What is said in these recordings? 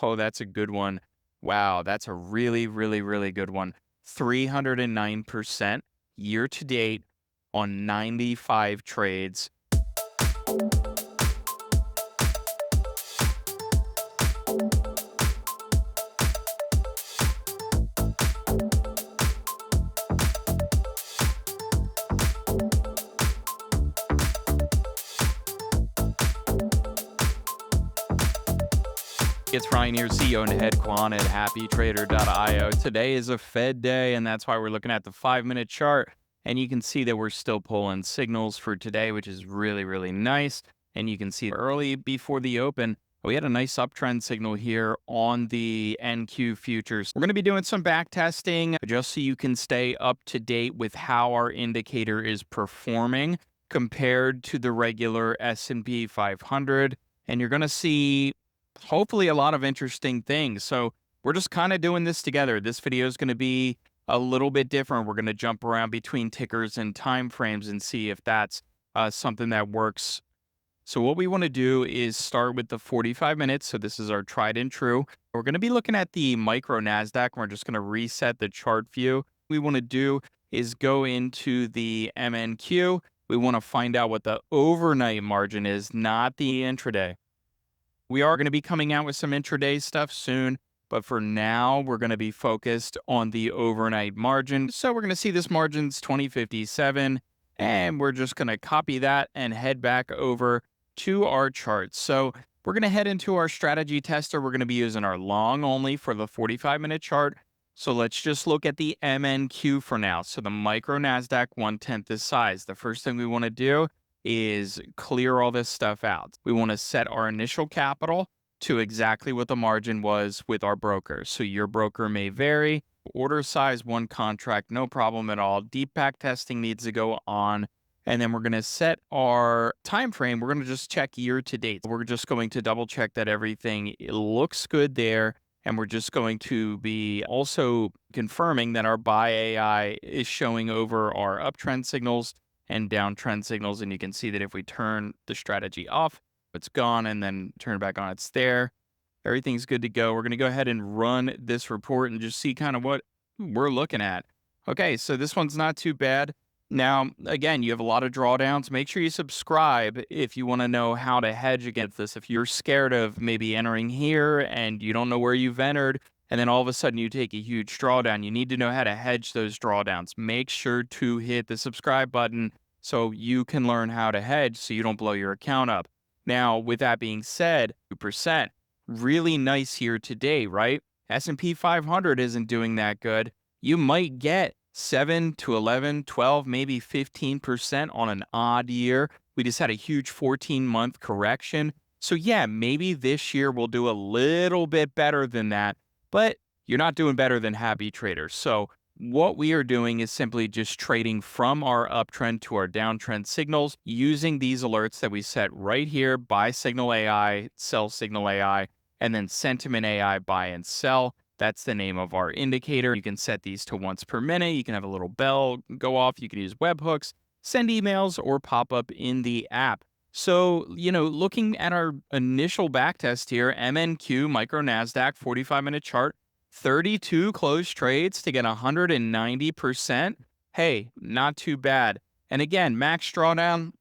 Oh, that's a good one. Wow, that's a really, really, really good one. 309% year to date on 95 trades. It's Ryan here, CEO and head quant at happytrader.io. Today is a Fed day, and that's why we're looking at the 5-minute chart. And you can see that we're still pulling signals for today, which is really, really nice. And you can see early before the open, we had a nice uptrend signal here on the NQ futures. We're going to be doing some back testing just so you can stay up to date with how our indicator is performing compared to the regular S&P 500. And you're going to see hopefully a lot of interesting things. So we're just kind of doing this together. This video is going to be a little bit different. We're going to jump around between tickers and time frames and see if that's something that works. So what we want to do is start with the 45 minutes. So this is our tried and true. We're going to be looking at the micro Nasdaq. We're just going to reset the chart view. What we want to do is go into the MNQ. We want to find out what the overnight margin is, not the intraday. We are going to be coming out with some intraday stuff soon, but for now, we're going to be focused on the overnight margin. So we're going to see this margin's 2057, and we're just going to copy that and head back over to our charts. So we're going to head into our strategy tester. We're going to be using our long only for the 45-minute chart. So let's just look at the MNQ for now. So the micro Nasdaq 1/10 this size. The first thing we want to do is clear all this stuff out. We want to set our initial capital to exactly what the margin was with our broker. So your broker may vary. Order size, 1 contract, no problem at all. Deep back testing needs to go on. And then we're going to set our time frame. We're going to just check year to date. We're just going to double check that everything looks good there. And we're just going to be also confirming that our buy AI is showing over our uptrend signals and downtrend signals. And you can see that if we turn the strategy off, it's gone, and then turn it back on, it's there. Everything's good to go. We're going to go ahead and run this report and just see kind of what we're looking at. Okay, so this one's not too bad. Now, again, you have a lot of drawdowns. Make sure you subscribe if you want to know how to hedge against this. If you're scared of maybe entering here and you don't know where you've entered, and then all of a sudden you take a huge drawdown, you need to know how to hedge those drawdowns. Make sure to hit the subscribe button so you can learn how to hedge so you don't blow your account up. Now, with that being said, 2%, really nice here today, right? S&P 500 isn't doing that good. You might get 7 to 11, 12, maybe 15% on an odd year. We just had a huge 14-month correction. So yeah, maybe this year we'll do a little bit better than that, but you're not doing better than happy traders. So what we are doing is simply just trading from our uptrend to our downtrend signals using these alerts that we set right here: buy signal AI, sell signal AI, and then sentiment AI, buy and sell. That's the name of our indicator. You can set these to once per minute. You can have a little bell go off. You can use webhooks, send emails, or pop up in the app. So, looking at our initial backtest here, MNQ, micro Nasdaq, 45-minute chart, 32 closed trades to get 190%. Hey, not too bad. And again, max drawdown,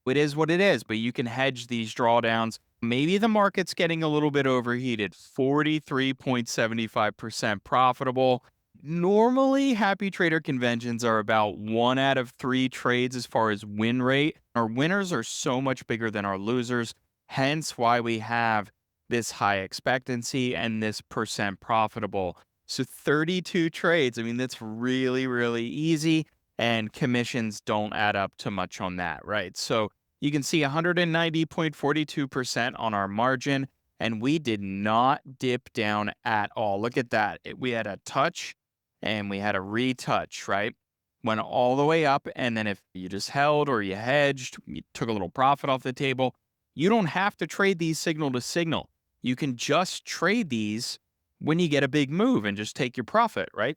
it is what it is, but you can hedge these drawdowns. Maybe the market's getting a little bit overheated. 43.75% profitable. Normally, happy trader conventions are about 1 out of 3 trades as far as win rate. Our winners are so much bigger than our losers, hence why we have this high expectancy and this percent profitable. So 32 trades, I mean, that's really, really easy, and commissions don't add up to much on that, right? So you can see 190.42% on our margin, and we did not dip down at all. Look at that. We had a touch and we had a retouch, right? Went all the way up, and then if you just held or you hedged, you took a little profit off the table, you don't have to trade these signal to signal. You can just trade these when you get a big move and just take your profit, right?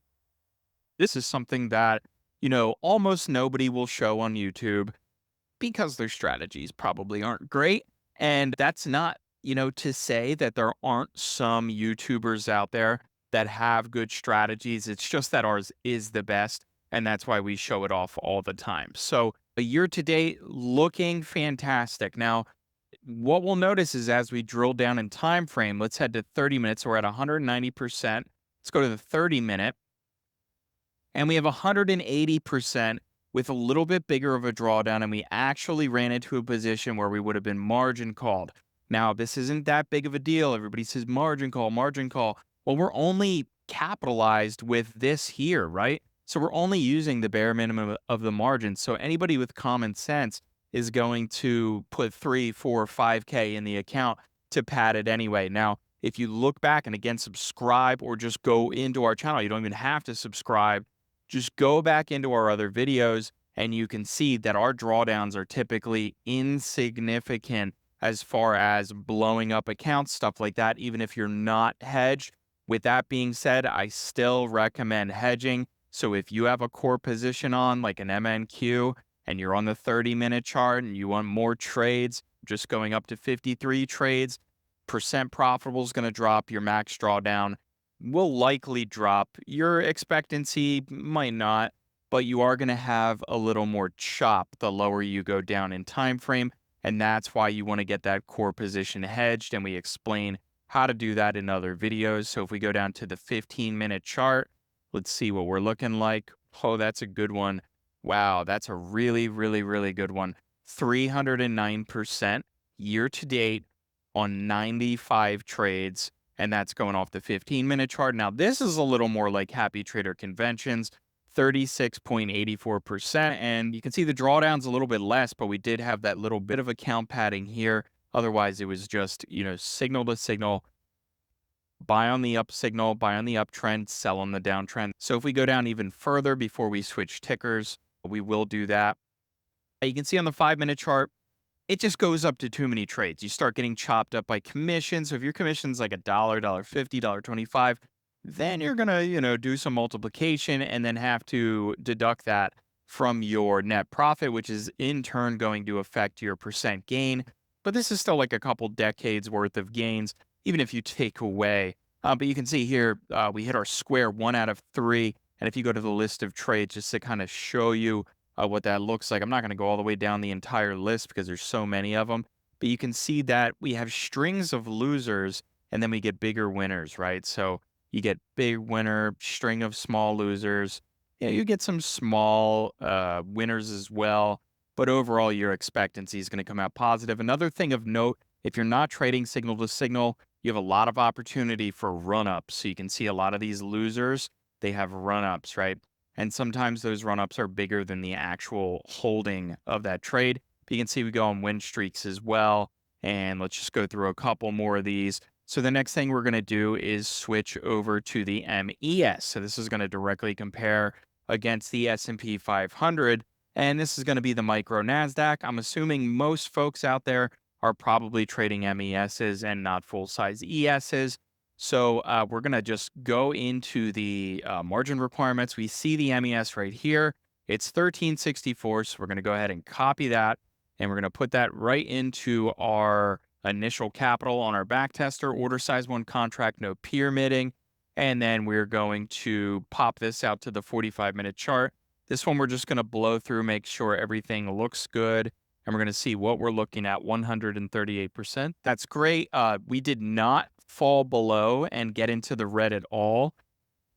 This is something that, almost nobody will show on YouTube because their strategies probably aren't great. And that's not To say that there aren't some YouTubers out there that have good strategies, it's just that ours is the best. And that's why we show it off all the time. So, a year to date looking fantastic. Now, what we'll notice is as we drill down in time frame, let's head to 30 minutes. We're at 190%. Let's go to the 30 minute, and we have 180% with a little bit bigger of a drawdown, and we actually ran into a position where we would have been margin called. Now, this isn't that big of a deal. Everybody says margin call, margin call. Well, we're only capitalized with this here, right? So we're only using the bare minimum of the margin. So anybody with common sense is going to put 3, 4, 5K in the account to pad it anyway. Now, if you look back and again, subscribe or just go into our channel, you don't even have to subscribe. Just go back into our other videos and you can see that our drawdowns are typically insignificant as far as blowing up accounts, stuff like that, even if you're not hedged. With that being said, I still recommend hedging. So if you have a core position on like an MNQ and you're on the 30-minute chart and you want more trades, just going up to 53 trades, percent profitable is going to drop, your max drawdown will likely drop. Your expectancy might not, but you are going to have a little more chop the lower you go down in time frame, and that's why you want to get that core position hedged, and we explain how to do that in other videos. So if we go down to the 15-minute chart, let's see what we're looking like. Oh, that's a good one. Wow, that's a really, really, really good one. 309% year to date on 95 trades, and that's going off the 15-minute chart. Now, this is a little more like Happy Trader Conventions, 36.84%, and you can see the drawdown's a little bit less, but we did have that little bit of account padding here. Otherwise, it was just, signal to signal, buy on the up signal, buy on the uptrend, sell on the downtrend. So if we go down even further before we switch tickers, we will do that. You can see on the 5-minute chart, it just goes up to too many trades. You start getting chopped up by commissions. So if your commission's like $1, $1.50, $1.25, then you're gonna, do some multiplication and then have to deduct that from your net profit, which is in turn going to affect your percent gain. But this is still like a couple decades worth of gains, even if you take away. But you can see here, we hit our square 1 out of 3. And if you go to the list of trades, just to kind of show you what that looks like. I'm not going to go all the way down the entire list because there's so many of them, but you can see that we have strings of losers and then we get bigger winners, right? So you get big winner, string of small losers. Yeah, you get some small winners as well, but overall your expectancy is going to come out positive. Another thing of note, if you're not trading signal to signal, you have a lot of opportunity for run-ups. So you can see a lot of these losers, they have run-ups, right? And sometimes those run-ups are bigger than the actual holding of that trade. But you can see we go on win streaks as well. And let's just go through a couple more of these. So the next thing we're going to do is switch over to the MES. So this is going to directly compare against the S&P 500. And this is going to be the micro Nasdaq. I'm assuming most folks out there are probably trading MESs and not full-size ESs. So we're going to just go into the margin requirements. We see the MES right here. It's 1364. So we're going to go ahead and copy that. And we're going to put that right into our initial capital on our back tester, order size 1 contract, no pyramiding. And then we're going to pop this out to the 45-minute chart. This one we're just going to blow through, make sure everything looks good. And we're going to see what we're looking at, 138%. That's great. We did not fall below and get into the red at all.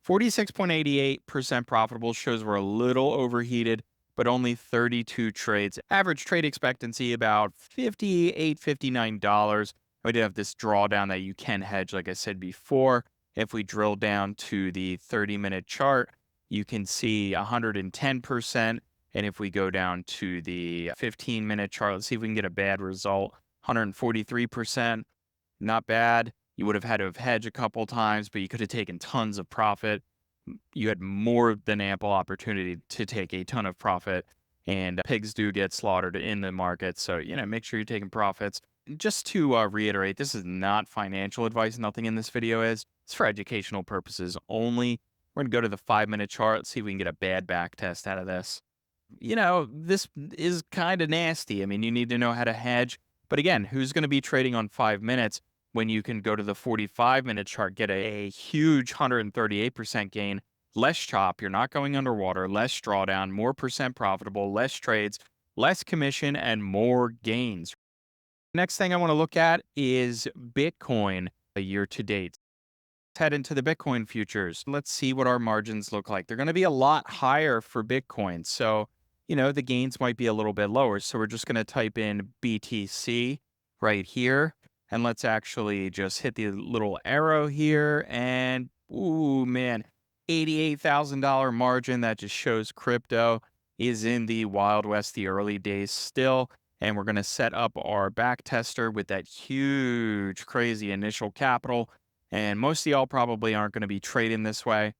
46.88% profitable shows we're a little overheated, but only 32 trades. Average trade expectancy about $58, $59. We did have this drawdown that you can hedge, like I said before. If we drill down to the 30-minute chart, you can see 110%. And if we go down to the 15-minute chart, let's see if we can get a bad result. 143%, not bad. You would have had to have hedged a couple times, but you could have taken tons of profit. You had more than ample opportunity to take a ton of profit, and pigs do get slaughtered in the market. So, make sure you're taking profits. Just to reiterate, this is not financial advice. Nothing in this video is. It's for educational purposes only. We're going to go to the 5-minute chart. Let's see if we can get a bad back test out of this. This is kind of nasty. I mean, you need to know how to hedge, But again, who's going to be trading on 5 minutes when you can go to the 45-minute chart, get a huge 138% gain, less chop, you're not going underwater, less drawdown, more percent profitable, less trades, less commission, and more gains. Next thing I want to look at is Bitcoin year to date. Let's head into the Bitcoin futures. Let's see what our margins look like. They're going to be a lot higher for Bitcoin. So, the gains might be a little bit lower. So we're just going to type in BTC right here. And let's actually just hit the little arrow here. And, ooh, man, $88,000 margin. That just shows crypto is in the Wild West, the early days still. And we're going to set up our back tester with that huge, crazy initial capital. And most of y'all probably aren't going to be trading this way.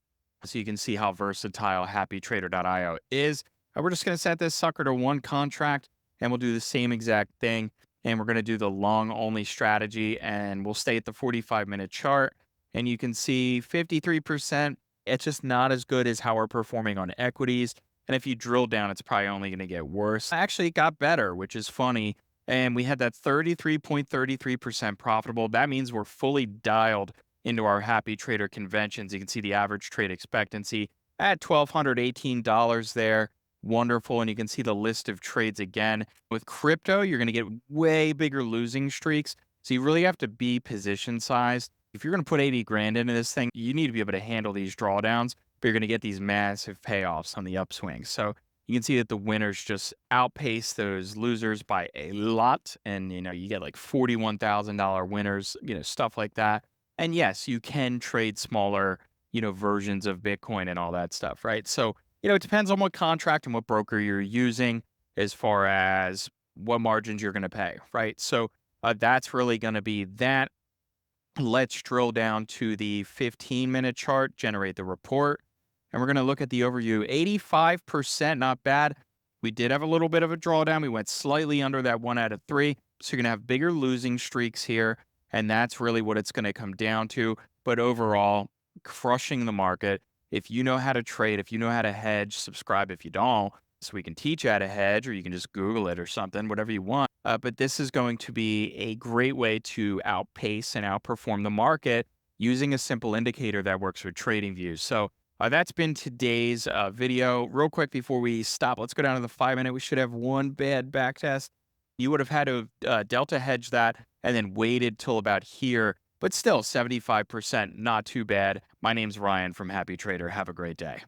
So you can see how versatile happytrader.io is. And we're just going to set this sucker to one contract, and we'll do the same exact thing. And we're going to do the long only strategy, and we'll stay at the 45-minute chart. And you can see 53%. It's just not as good as how we're performing on equities. And if you drill down, it's probably only going to get worse. Actually, it got better, which is funny. And we had that 33.33% profitable. That means we're fully dialed into our happy trader conventions. You can see the average trade expectancy at $1,218 there. Wonderful. And you can see the list of trades again. With crypto, you're going to get way bigger losing streaks. So you really have to be position sized. If you're going to put 80 grand into this thing, you need to be able to handle these drawdowns, but you're going to get these massive payoffs on the upswing. So you can see that the winners just outpace those losers by a lot. And, you get like $41,000 winners, stuff like that. And yes, you can trade smaller, versions of Bitcoin and all that stuff, right? So, it depends on what contract and what broker you're using as far as what margins you're going to pay, right? So that's really going to be that. Let's drill down to the 15-minute chart, generate the report. And we're going to look at the overview. 85%, not bad. We did have a little bit of a drawdown. We went slightly under that 1 out of 3. So you're going to have bigger losing streaks here. And that's really what it's going to come down to. But overall, crushing the market. If you know how to trade, if you know how to hedge, subscribe if you don't, so we can teach you how to hedge, or you can just Google it or something, whatever you want. But this is going to be a great way to outpace and outperform the market using a simple indicator that works with TradingView. So that's been today's video. Real quick before we stop, let's go down to the 5-minute. We should have one bad back test. You would have had to delta hedge that and then waited till about here. But still, 75%, not too bad. My name's Ryan from Happy Trader. Have a great day.